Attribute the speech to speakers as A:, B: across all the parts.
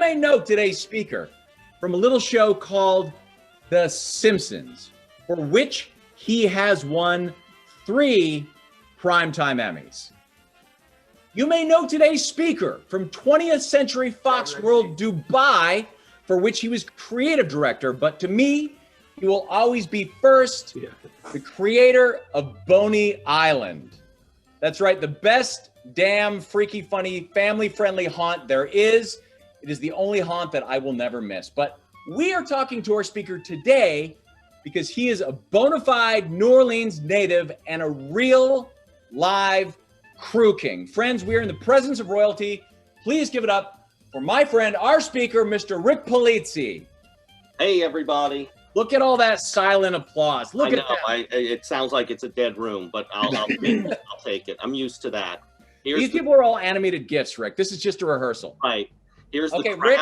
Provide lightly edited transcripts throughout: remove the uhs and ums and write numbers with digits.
A: may know today's speaker from a little show called The Simpsons, for which he has won 3 Primetime Emmys. You may know today's speaker from 20th Century Fox World Dubai, for which he was creative director, but to me, he will always be first, the creator of Boney Island. That's right, the best damn freaky, funny, family-friendly haunt there is. It is the only haunt that I will never miss. But we are talking to our speaker today because he is a bona fide New Orleans native and a real live crew king. Friends, we are in the presence of royalty. Please give it up for my friend, our speaker, Mr. Rick Polizzi.
B: Hey, everybody.
A: Look at all that silent applause. Look at that.
B: It sounds like it's a dead room, but I'll take it. I'm used to that.
A: These people are all animated gifts, Rick. This is just a rehearsal.
B: Right. Here's the crown. Rick?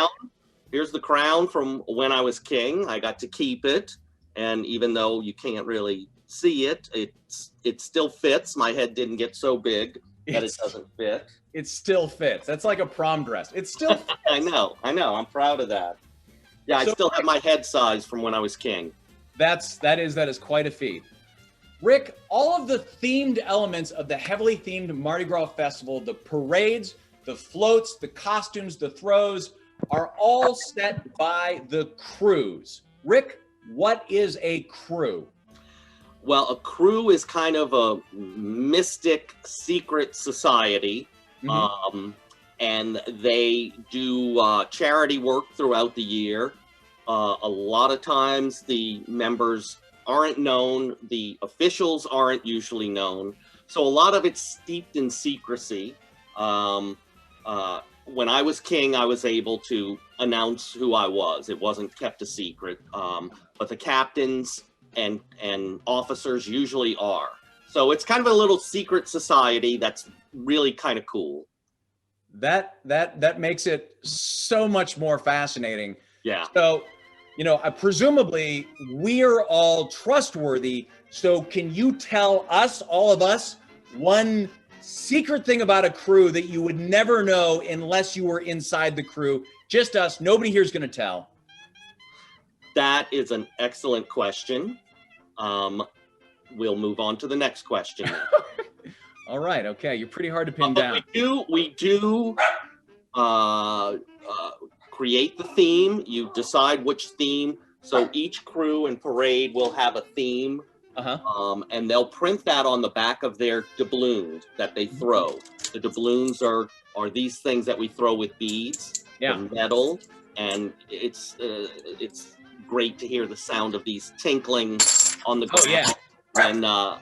B: Here's the crown from when I was king. I got to keep it. And even though you can't really see it, it still fits. My head didn't get so big that it doesn't fit.
A: It still fits. That's like a prom dress. It still fits.
B: I know. I'm proud of that. Yeah, I still have my head size from when I was king.
A: That is quite a feat. Rick, all of the themed elements of the heavily themed Mardi Gras festival, the parades, the floats, the costumes, the throws, are all set by the crews. Rick, what is a crew?
B: Well, a crew is kind of a mystic secret society. And they do charity work throughout the year. A lot of times the members aren't known, the officials aren't usually known. So a lot of it's steeped in secrecy. When I was king, I was able to announce who I was. It wasn't kept a secret, but the captains and officers usually are. So it's kind of a little secret society that's really kind of cool.
A: That makes it so much more fascinating.
B: Yeah.
A: So, presumably we're all trustworthy. So can you tell us, all of us, one secret thing about a crew that you would never know unless you were inside the crew? Just us. Nobody here is going to tell.
B: That is an excellent question. We'll move on to the next question.
A: All right. Okay. You're pretty hard to pin down.
B: We do create the theme. You decide which theme. So each crew and parade will have a theme. And they'll print that on the back of their doubloons that they throw. The doubloons are these things that we throw with beads, metal, and it's great to hear the sound of these tinkling on the ground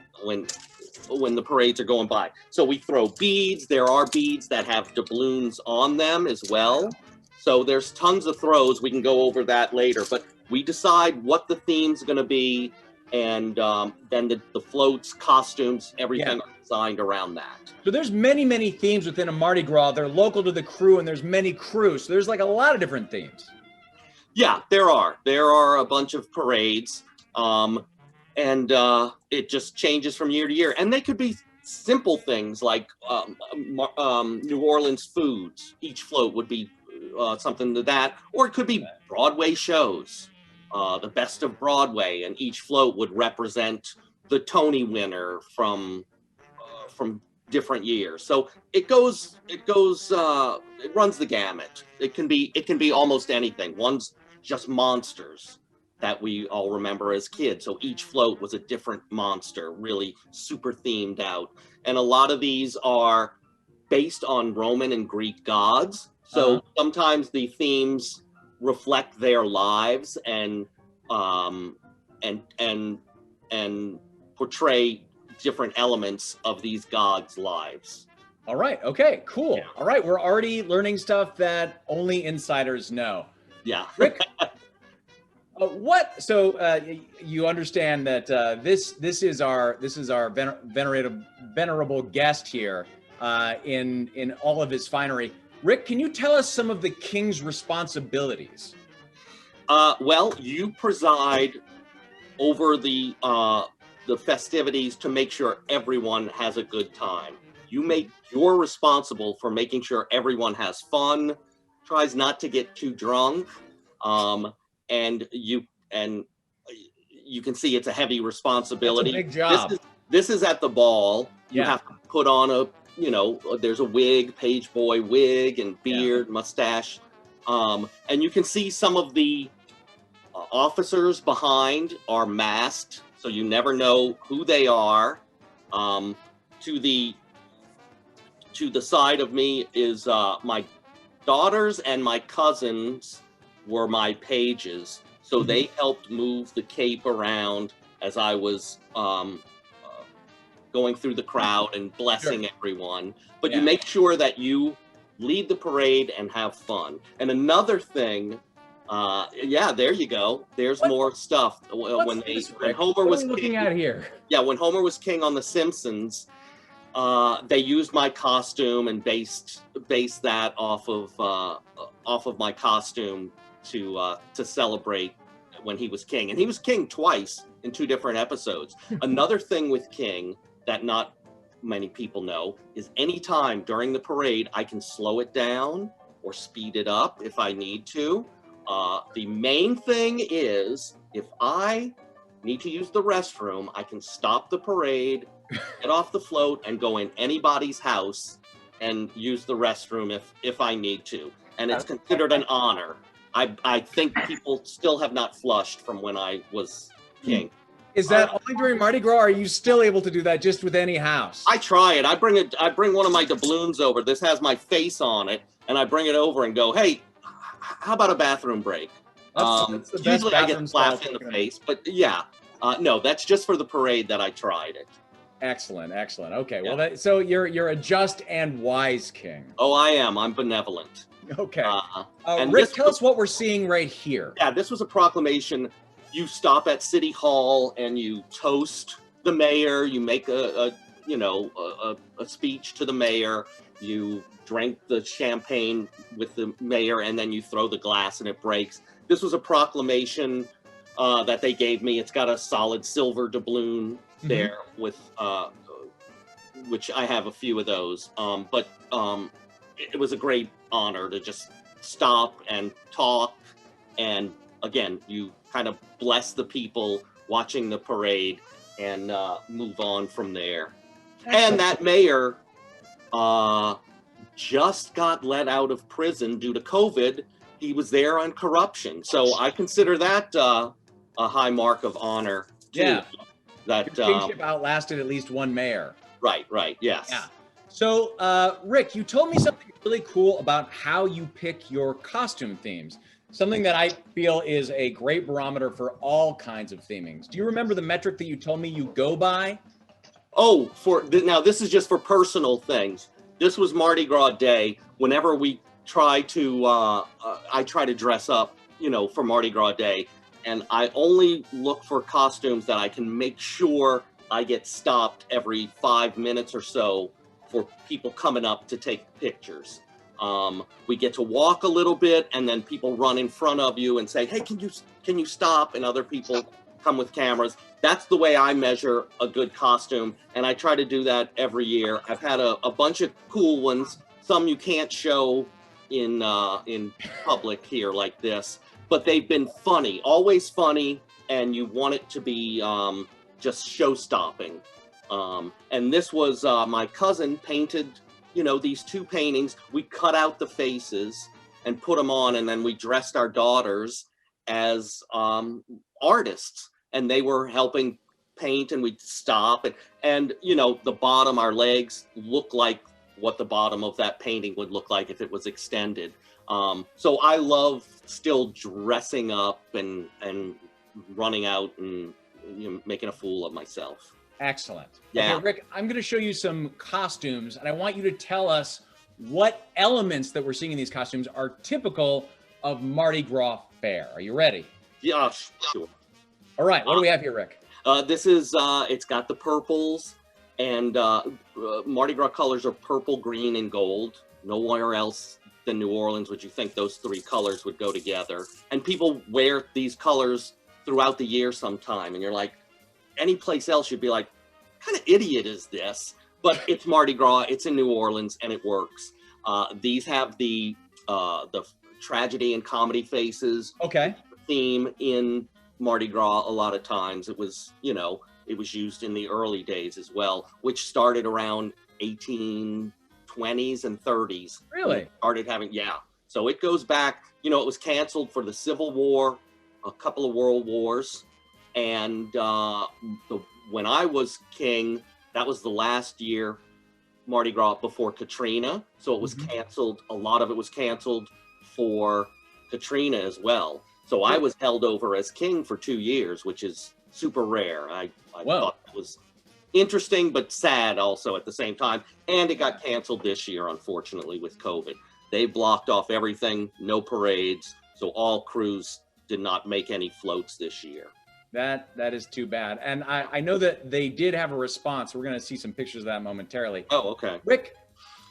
B: when the parades are going by. So we throw beads. There are beads that have doubloons on them as well. So there's tons of throws. We can go over that later, but we decide what the theme's going to be, and then the floats, costumes, everything are designed around that.
A: So there's many, many themes within a Mardi Gras. They're local to the crew, and there's many crews. So there's like a lot of different themes. Yeah,
B: there are a bunch of parades. And it just changes from year to year. And they could be simple things like New Orleans foods. Each float would be something to that. Or it could be Broadway shows, the best of Broadway. And each float would represent the Tony winner from different years. So it runs the gamut. It can be almost anything. One's just monsters that we all remember as kids. So each float was a different monster, really super themed out. And a lot of these are based on Roman and Greek gods. So sometimes the themes reflect their lives and portray different elements of these gods' lives.
A: All right. Okay, cool. Yeah. All right. We're already learning stuff that only insiders know.
B: Yeah.
A: Rick, you understand that this is our venerable guest here in all of his finery. Rick, can you tell us some of the king's responsibilities?
B: Well, you preside over the festivities to make sure everyone has a good time. You're responsible for making sure everyone has fun, tries not to get too drunk. And you can see it's a heavy responsibility.
A: That's a big job.
B: This is at the ball. You
A: Yeah.
B: have to put on there's a wig, page boy wig, and beard, mustache. And you can see some of the officers behind are masked, so you never know who they are. To the side of me is my daughters and my cousins were my pages, so they helped move the cape around as I was going through the crowd and blessing everyone. But you make sure that you lead the parade and have fun. And another thing, there you go. There's more stuff. When Homer was
A: looking at here.
B: Yeah, when Homer was king on The Simpsons, they used my costume and based that off of my costume to celebrate when he was king. And he was king twice in 2 different episodes. Another thing with King that not many people know is anytime during the parade, I can slow it down or speed it up if I need to. The main thing is if I need to use the restroom, I can stop the parade, get off the float, and go in anybody's house and use the restroom if I need to. And it's considered an honor. I think people still have not flushed from when I was king.
A: Is that only during Mardi Gras, or are you still able to do that just with any house?
B: I try it. I bring one of my doubloons over. This has my face on it, and I bring it over and go, hey, how about a bathroom break?
A: That's the best
B: usually I get
A: bathroom
B: slapped
A: style
B: in the face, but no, that's just for the parade that I tried it.
A: Excellent. Okay, well, so you're a just and wise king.
B: Oh, I am. I'm benevolent.
A: Okay.
B: And
A: Rick, tell us what we're seeing right here.
B: Yeah, this was a proclamation. You stop at City Hall and you toast the mayor. You make a speech to the mayor. You drink the champagne with the mayor, and then you throw the glass and it breaks. This was a proclamation that they gave me. It's got a solid silver doubloon there with which I have a few of those. But it was a great honor to just stop and talk, and again, you kind of bless the people watching the parade and move on from there. Excellent. And that mayor just got let out of prison due to COVID. He was there on corruption, so I consider that a high mark of honor too.
A: Yeah,
B: that
A: your kingship outlasted at least one mayor.
B: Right, yes.
A: Yeah. So, Rick, you told me something really cool about how you pick your costume themes. Something that I feel is a great barometer for all kinds of themings. Do you remember the metric that you told me you go by?
B: Oh, now this is just for personal things. This was Mardi Gras Day. Whenever we try to, I try to dress up, for Mardi Gras Day. And I only look for costumes that I can make sure I get stopped every 5 minutes or so for people coming up to take pictures. We get to walk a little bit, and then people run in front of you and say, hey, can you stop? And other people come with cameras. That's the way I measure a good costume, and I try to do that every year. I've had a bunch of cool ones. Some you can't show in public here like this, but they've been funny, always funny, and you want it to be just show-stopping. And this was my cousin painted, these 2 paintings. We cut out the faces and put them on, and then we dressed our daughters as artists, and they were helping paint, and we'd stop, and the bottom, our legs look like what the bottom of that painting would look like if it was extended. So I love still dressing up and running out and making a fool of myself.
A: Excellent.
B: Yeah.
A: Okay, Rick, I'm going to show you some costumes, and I want you to tell us what elements that we're seeing in these costumes are typical of Mardi Gras fair. Are you ready?
B: Yeah, sure.
A: All right, what do we have here, Rick?
B: This is, it's got the purples, and Mardi Gras colors are purple, green, and gold. Nowhere else than New Orleans would you think those 3 colors would go together. And people wear these colors throughout the year sometime, and you're like, any place else you'd be like, what kind of idiot is this? But it's Mardi Gras, it's in New Orleans, and it works. These have the tragedy and comedy faces.
A: Okay.
B: Theme in Mardi Gras a lot of times. It was, you know, it was used in the early days as well, which started around 1820s and 30s.
A: Really?
B: Started having, yeah. So it goes back, you know, it was canceled for the Civil War, a couple of world wars. And when I was king, that was the last year Mardi Gras before Katrina. So it was canceled. A lot of it was canceled for Katrina as well. So I was held over as king for 2 years, which is super rare. I thought it was interesting, but sad also at the same time. And it got canceled this year, unfortunately, with COVID. They blocked off everything, no parades. So all crews did not make any floats this year.
A: That is too bad. And I know that they did have a response. We're going to see some pictures of that momentarily.
B: Oh, okay.
A: Rick,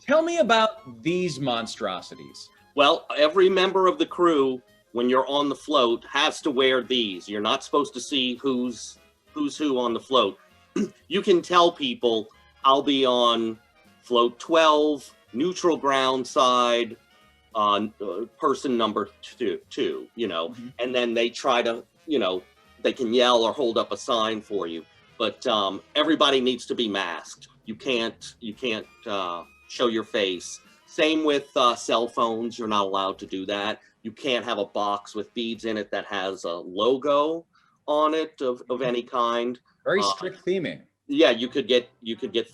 A: tell me about these monstrosities.
B: Well, every member of the crew, when you're on the float, has to wear these. You're not supposed to see who's who on the float. You can tell people, I'll be on float 12, neutral ground side, on person number two, you know, and then they try to, you know, they can yell or hold up a sign for you, but everybody needs to be masked. You can't show your face. Same with cell phones. You're not allowed to do that. You can't have a box with beads in it that has a logo on it of any kind.
A: Very strict theming.
B: Yeah, you could get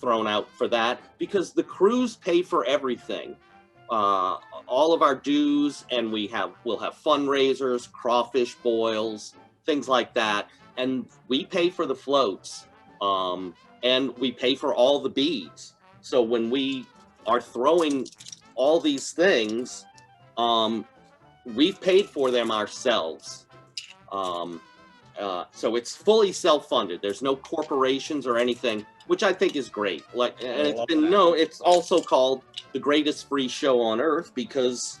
B: thrown out for that because the crews pay for everything. All of our dues, and we'll have fundraisers, crawfish boils, things like that, and we pay for the floats, and we pay for all the beads. So when we are throwing all these things, we've paid for them ourselves. So it's fully self-funded. There's no corporations or anything, which I think is great. Like, and it's also called the greatest free show on earth because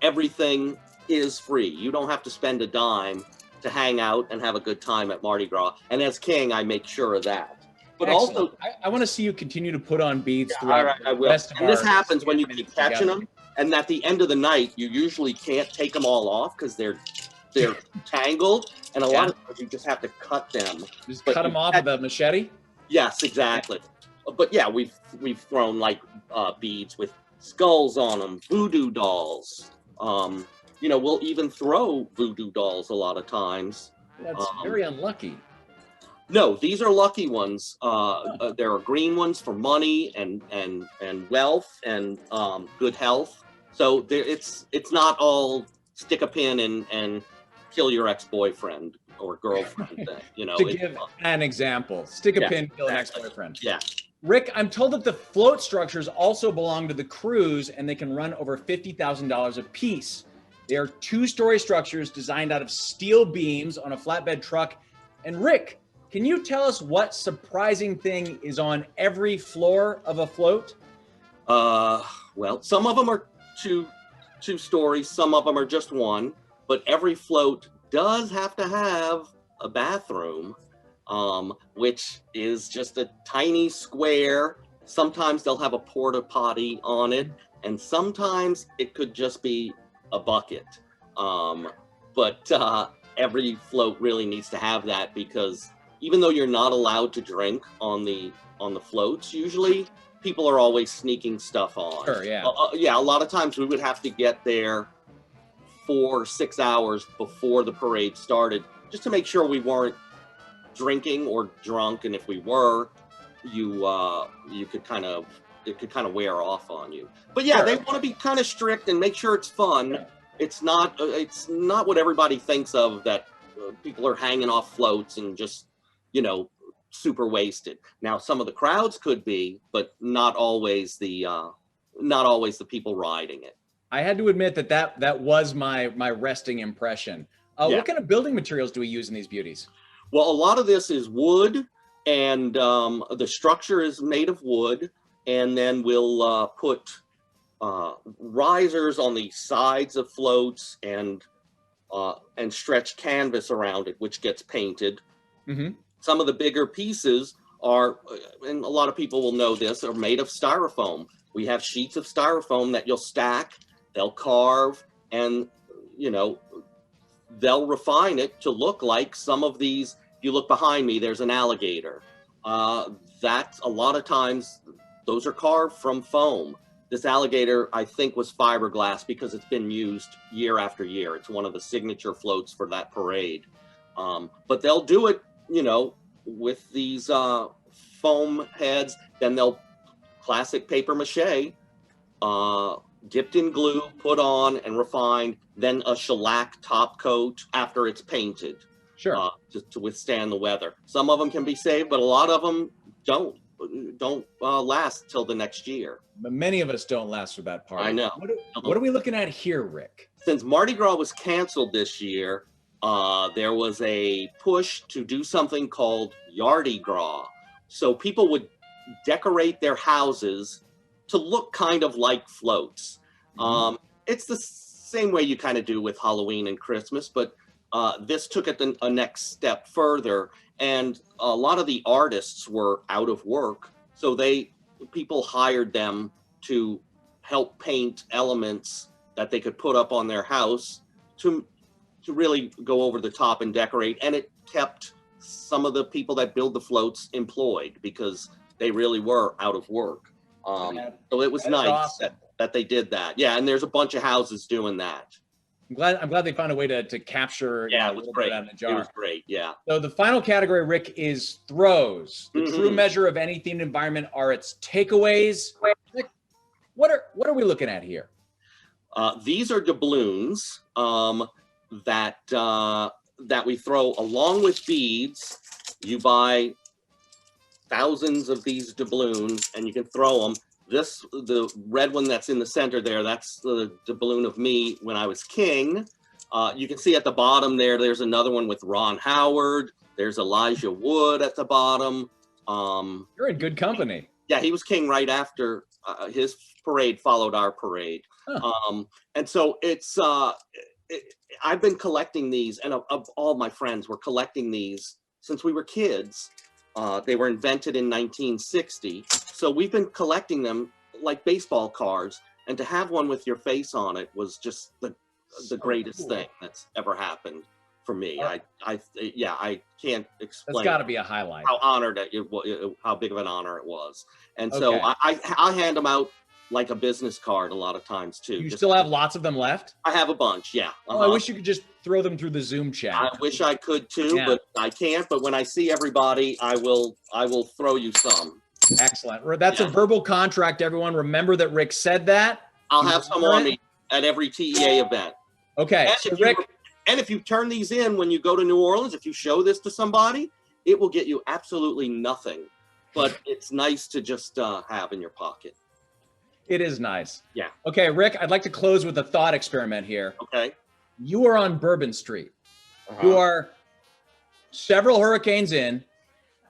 B: everything is free. You don't have to spend a dime to hang out and have a good time at Mardi Gras. And as king, I make sure of that. But
A: excellent. Also, I want to see you continue to put on beads throughout.
B: All right, I will. And this happens when you keep catching them. And at the end of the night, you usually can't take them all off because they're tangled. And a lot of times you just have to cut them.
A: Just cut them off with a machete?
B: Yes, exactly. But yeah, we've thrown like beads with skulls on them, voodoo dolls. You know, we'll even throw voodoo dolls a lot of times.
A: That's very unlucky.
B: No, these are lucky ones. There are green ones for money and wealth and good health. So it's not all stick a pin and kill your ex-boyfriend or girlfriend thing. You know,
A: to give an example, stick a pin, kill an ex-boyfriend.
B: Yeah.
A: Rick, I'm told that the float structures also belong to the crews and they can run over $50,000 a piece. They are 2-story structures designed out of steel beams on a flatbed truck. And Rick, can you tell us what surprising thing is on every floor of a float?
B: Well, some of them are two stories, some of them are just one, but every float does have to have a bathroom, which is just a tiny square. Sometimes they'll have a porta potty on it, and sometimes it could just be a bucket. But every float really needs to have that because even though you're not allowed to drink on the floats, usually people are always sneaking stuff on.
A: Sure, yeah.
B: Yeah, a lot of times we would have to get there 4 or 6 hours before the parade started just to make sure we weren't drinking or drunk, and if we were, it could kind of wear off on you. But yeah, they want to be kind of strict and make sure it's fun. Yeah. It's not what everybody thinks of, that people are hanging off floats and just, you know, super wasted. Now, some of the crowds could be, but not always the people riding it.
A: I had to admit that was my resting impression. What kind of building materials do we use in these beauties?
B: Well, a lot of this is wood, and the structure is made of wood, and then we'll put risers on the sides of floats and stretch canvas around it, which gets painted. Mm-hmm. Some of the bigger pieces are, and a lot of people will know this, are made of styrofoam. We have sheets of styrofoam that you'll stack, they'll carve, and you know, they'll refine it to look like some of these. If you look behind me, there's an alligator. That's a lot of times those are carved from foam. This alligator, I think, was fiberglass because it's been used year after year. It's one of the signature floats for that parade. But they'll do it, you know, with these foam heads. Then they'll classic paper mache, dipped in glue, put on and refined, then a shellac top coat after it's painted.
A: Sure.
B: To withstand the weather. Some of them can be saved, but a lot of them don't last till the next year.
A: But many of us don't last for that party.
B: I know.
A: What are we looking at here, Rick?
B: Since Mardi Gras was canceled this year, there was a push to do something called Yardi Gras. So people would decorate their houses to look kind of like floats. It's the same way you kind of do with Halloween and Christmas, but this took it a next step further, and a lot of the artists were out of work, so people hired them to help paint elements that they could put up on their house to really go over the top and decorate, and it kept some of the people that build the floats employed because they really were out of work. So it was nice awesome that they did that. Yeah, and there's a bunch of houses doing that.
A: I'm glad they found a way to capture.
B: Yeah, it was great.
A: Out of the jar.
B: It was great. Yeah.
A: So the final category, Rick, is throws. The true measure of any themed environment are its takeaways. Rick, what are we looking at here?
B: These are doubloons that we throw along with beads. You buy thousands of these doubloons and you can throw them. The red one that's in the center there, that's the doubloon of me when I was king. You can see at the bottom there's another one with Ron Howard. There's Elijah Wood at the bottom.
A: You're in good company.
B: Yeah, he was king right after his parade followed our parade. Huh. And so I've been collecting these, and of all my friends were collecting these since we were kids. They were invented in 1960. So we've been collecting them like baseball cards, and to have one with your face on it was just the greatest thing that's ever happened for me. I can't explain.
A: That's got to be a highlight.
B: How honored how big of an honor it was. And so I hand them out like a business card a lot of times too.
A: You still have lots of them left?
B: I have a bunch, yeah.
A: Oh, I wish you could just throw them through the Zoom chat.
B: I wish I could too, but I can't. But when I see everybody, I will throw you some.
A: Excellent. That's a verbal contract, everyone. Remember that Rick said that.
B: I'll have some on me at every TEA event.
A: Okay.
B: So Rick, if you turn these in when you go to New Orleans, if you show this to somebody, it will get you absolutely nothing. But it's nice to just have in your pocket.
A: It is nice.
B: Yeah.
A: Okay, Rick, I'd like to close with a thought experiment here.
B: Okay.
A: You are on Bourbon Street. You are several hurricanes in.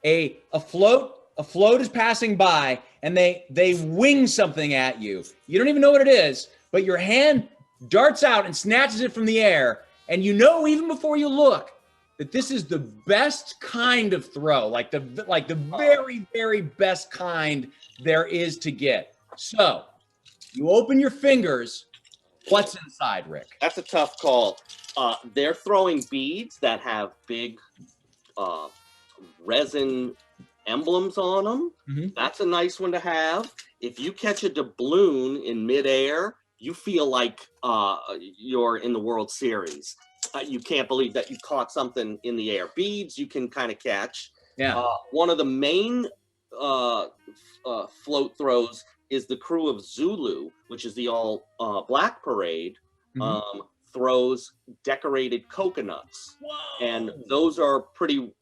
A: A float is passing by, and they wing something at you. You don't even know what it is, but your hand darts out and snatches it from the air, and you know even before you look that this is the best kind of throw, like the very, very best kind there is to get. So you open your fingers. What's inside, Rick?
B: That's a tough call. They're throwing beads that have big resin emblems on them. That's a nice one to have. If you catch a doubloon in midair, you feel like you're in the World Series. You can't believe that you caught something in the air. Beads you can kind of catch.
A: Yeah.
B: One of the main float throws is the crew of Zulu, which is the all black parade, throws decorated coconuts.
A: Whoa.
B: And those are pretty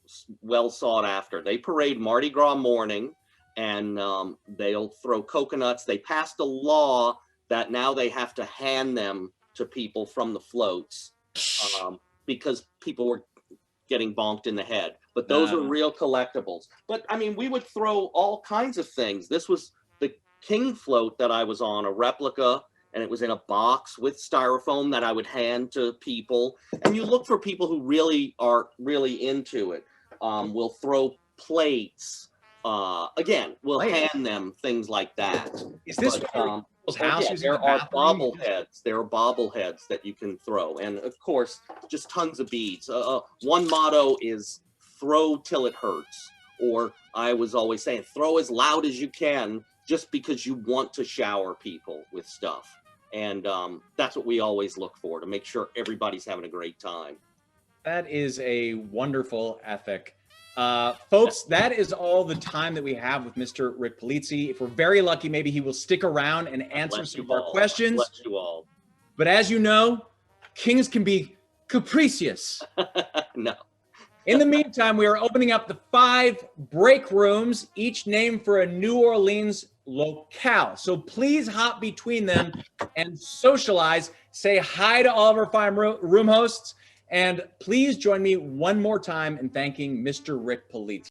B: well sought after. They parade Mardi Gras morning, and they'll throw coconuts. They passed a law that now they have to hand them to people from the floats because people were getting bonked in the head. But those are real collectibles. But I mean, we would throw all kinds of things. This was the King float that I was on, a replica, and it was in a box with styrofoam that I would hand to people. And you look for people who really are really into it. We'll throw plates, again, we'll hand them things like that.
A: Is this
B: people's houses? There are bobbleheads. There are bobbleheads that you can throw, and of course, just tons of beads. One motto is "throw till it hurts," or I was always saying, "Throw as loud as you can," just because you want to shower people with stuff. And that's what we always look for, to make sure everybody's having a great time.
A: That is a wonderful ethic. Folks, that is all the time that we have with Mr. Rick Polizzi. If we're very lucky, maybe he will stick around and answer some of our questions.
B: Bless you all.
A: But as you know, kings can be capricious.
B: No.
A: In the meantime, we are opening up the 5 break rooms, each named for a New Orleans locale. So please hop between them and socialize. Say hi to all of our 5 room hosts. And please join me one more time in thanking Mr. Rick Polizzi.